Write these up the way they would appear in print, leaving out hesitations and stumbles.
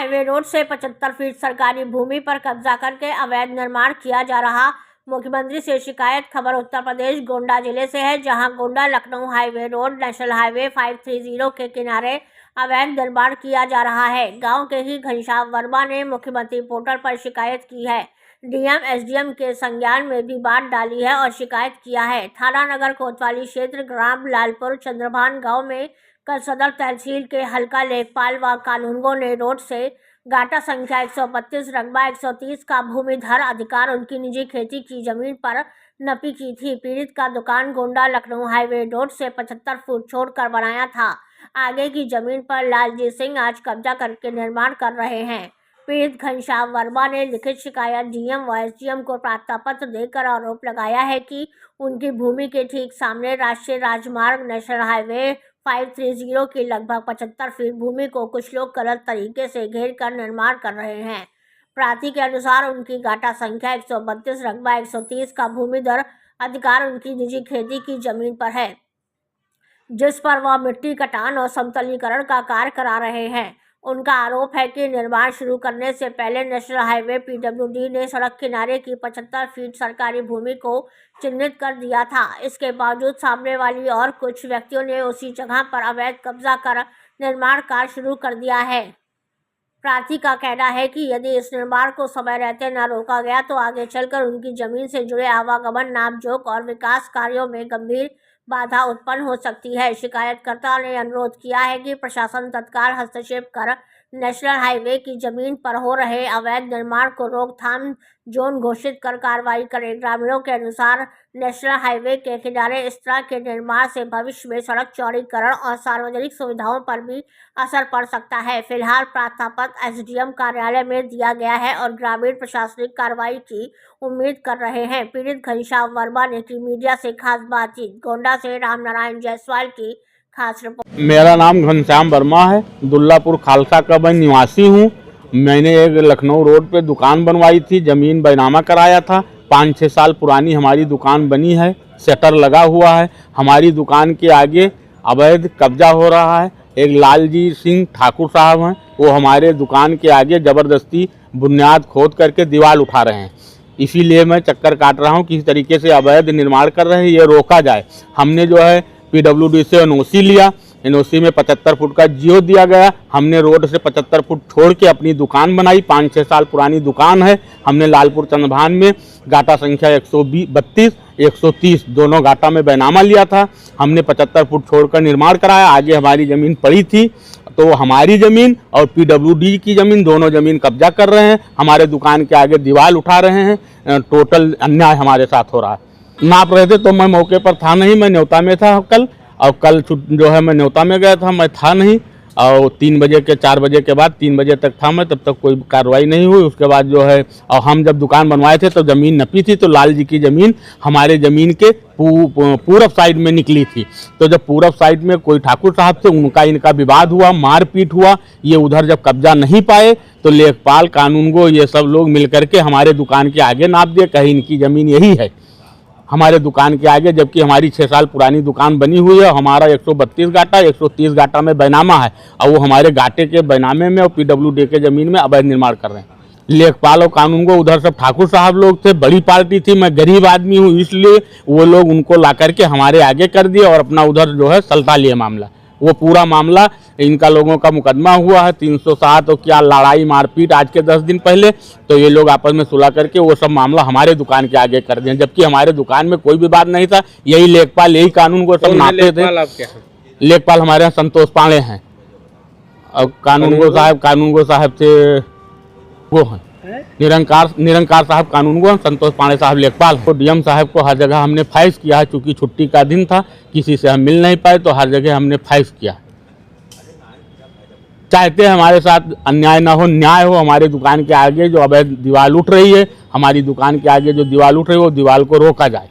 Highway road से 75 feet सरकारी भूमि पर कब्जा करके अवैध निर्माण किया जा रहा। मुख्यमंत्री से शिकायत। खबर उत्तर प्रदेश गोंडा जिले से है, जहां Gonda Lucknow highway road national highway 530 के किनारे अवैध निर्माण किया जा रहा है। गांव के ही घनश्याम वर्मा ने मुख्यमंत्री पोर्टल पर शिकायत की है। डीएम एसडीएम के संज्ञान में भी बात डाली है और शिकायत किया है। थाना नगर कोतवाली क्षेत्र ग्राम लालपुर चंद्रभान गांव में कल सदर तहसील के हल्का लेखपाल व कानूनगो ने रोड से गाटा संख्या 132 रकबा 130 का भूमिधर अधिकार उनकी निजी खेती की जमीन पर नपी की थी। पीड़ित का दुकान गोंडा लखनऊ हाईवे रोड से 75 फुट छोड़कर बनाया था। आगे की जमीन पर लालजीत सिंह आज कब्जा करके निर्माण कर रहे हैं। पीड़ित घनश्याम वर्मा ने लिखित शिकायत डीएम व एसडीएम को प्रार्थना पत्र देकर आरोप लगाया है कि उनकी भूमि के ठीक सामने राष्ट्रीय राजमार्ग नेशनल हाईवे 530 की लगभग 75 फीट भूमि को कुछ लोग गलत तरीके से घेर कर निर्माण कर रहे हैं। प्रार्थी के अनुसार उनकी गाटा संख्या 132 रकबा 130 का भूमिधर अधिकार उनकी निजी खेती की जमीन पर है, जिस पर वह मिट्टी कटान और समतलीकरण का कार्य करा रहे हैं। उनका आरोप है कि निर्माण शुरू करने से पहले नेशनल हाईवे पीडब्ल्यूडी ने सड़क किनारे की 75 फीट सरकारी भूमि को चिन्हित कर दिया था। इसके बावजूद सामने वाली और कुछ व्यक्तियों ने उसी जगह पर अवैध कब्जा कर निर्माण कार्य शुरू कर दिया है। प्रार्थी का कहना है कि यदि इस निर्माण को समय रहते न रोका गया तो आगे चलकर उनकी जमीन से जुड़े आवागमन, नापजोख और विकास कार्यों में गंभीर बाधा उत्पन्न हो सकती है। शिकायतकर्ता ने अनुरोध किया है कि प्रशासन तत्काल हस्तक्षेप कर नेशनल हाईवे की जमीन पर हो रहे अवैध निर्माण को रोकथाम जोन घोषित कर कार्रवाई करे। ग्रामीणों के अनुसार नेशनल हाईवे के किनारे इस तरह के निर्माण से भविष्य में सड़क चौड़ीकरण और सार्वजनिक सुविधाओं पर भी असर पड़ सकता है। फिलहाल प्रार्थना पत्र एसडीएम कार्यालय में दिया गया है और ग्रामीण प्रशासनिक कार्रवाई की उम्मीद कर रहे हैं। पीड़ित घनश्याम वर्मा ने की मीडिया से खास बातचीत। गोंडा से रामनारायण जायसवाल की खास रिपोर्ट। मेरा नाम घनश्याम वर्मा है, दुल्लापुर खालसा का मैं निवासी हूँ। मैंने एक लखनऊ रोड पे दुकान बनवाई थी, ज़मीन बैनामा कराया था। 5-6 साल पुरानी हमारी दुकान बनी है, शटर लगा हुआ है। हमारी दुकान के आगे अवैध कब्जा हो रहा है। एक लालजीत सिंह ठाकुर साहब हैं, वो हमारे दुकान के आगे ज़बरदस्ती बुनियाद खोद करके दीवार उठा रहे हैं। इसीलिए मैं चक्कर काट रहा हूँ, किसी तरीके से अवैध निर्माण कर रहे हैं, ये रोका जाए। हमने जो है पीडब्ल्यूडी से एनओसी लिया, एनओसी में 75 फुट का जियो दिया गया। हमने रोड से 75 फुट छोड़ के अपनी दुकान बनाई। 5-6 साल पुरानी दुकान है। हमने लालपुर चंद्रभान में गाटा संख्या 132, 130 दोनों गाटा में बैनामा लिया था। हमने 75 फुट छोड़कर निर्माण कराया। आगे हमारी ज़मीन पड़ी थी, तो हमारी ज़मीन और पीडब्ल्यूडी की ज़मीन दोनों ज़मीन कब्जा कर रहे हैं। हमारे दुकान के आगे दीवार उठा रहे हैं। टोटल अन्याय हमारे साथ हो रहा है। नाप रहे थे तो मैं मौके पर था नहीं, मैं न्योता में था कल, और कल जो है मैं न्योता में गया था, मैं था नहीं। और 3 बजे के 4 बजे के बाद 3 बजे तक था मैं, तब तक कोई कार्रवाई नहीं हुई। उसके बाद जो है, और हम जब दुकान बनवाए थे तो ज़मीन नपी थी, तो लाल जी की ज़मीन हमारे ज़मीन के पूरब साइड में निकली थी। तो जब पूरब साइड में कोई ठाकुर साहब से इनका विवाद हुआ, मारपीट हुआ। ये उधर जब कब्जा नहीं पाए तो लेखपाल, कानूनगो, ये सब लोग मिल करके हमारे दुकान के आगे नाप दिए, कहीं इनकी ज़मीन यही है हमारे दुकान के आगे, जबकि हमारी 6 साल पुरानी दुकान बनी हुई है। हमारा 132 गाटा 130 गाटा में बैनामा है, और वो हमारे गाटे के बैनामे में और पीडब्ल्यूडी के ज़मीन में अवैध निर्माण कर रहे हैं। लेखपाल और कानून को उधर सब ठाकुर साहब लोग थे, बड़ी पार्टी थी। मैं गरीब आदमी हूँ, इसलिए वो लोग उनको ला करके हमारे आगे कर दिए और अपना उधर जो है सलटा लिए मामला। वो पूरा मामला इनका लोगों का मुकदमा हुआ है 307 और क्या लड़ाई मारपीट आज के 10 दिन पहले। तो ये लोग आपस में सुलह करके वो सब मामला हमारे दुकान के आगे कर दिए, जबकि हमारे दुकान में कोई भी बात नहीं था। यही लेखपाल, यही कानून को सब नापते थे। लेखपाल हमारे यहाँ संतोष पांडे हैं, और कानूनगो साहब से वो हैं निरंकार साहब कानूनगो, संतोष पांडे साहब लेखपाल। तो डीएम साहब को हर जगह हमने फाइज किया है, चूँकि छुट्टी का दिन था, किसी से हम मिल नहीं पाए, तो हर जगह हमने फाइज किया। चाहते हैं हमारे साथ अन्याय ना हो, न्याय हो। हमारे दुकान के आगे जो अवैध दीवार उठ रही है, हमारी दुकान के आगे जो दीवार उठ रही है, वो दीवार को रोका जाए।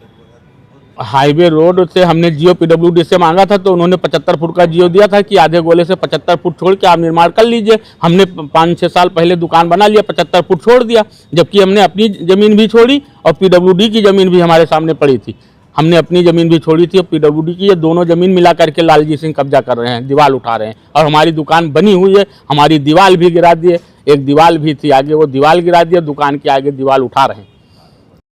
हाईवे रोड से हमने जियो पीडब्ल्यूडी से मांगा था, तो उन्होंने 75 फुट का जियो दिया था कि आधे गोले से 75 फुट छोड़ के आप निर्माण कर लीजिए। हमने 5-6 साल पहले दुकान बना लिया, 75 फुट छोड़ दिया, जबकि हमने अपनी ज़मीन भी छोड़ी और पीडब्ल्यूडी की ज़मीन भी हमारे सामने पड़ी थी। हमने अपनी ज़मीन भी छोड़ी थी और पीडब्ल्यूडी की, ये दोनों ज़मीन मिला करके लालजीत सिंह कब्जा कर रहे हैं, दीवार उठा रहे हैं, और हमारी दुकान बनी हुई है, हमारी दीवार भी गिरा दिए। एक दीवार भी थी आगे, वो दीवार गिरा दिया, दुकान के आगे दीवार उठा रहे हैं।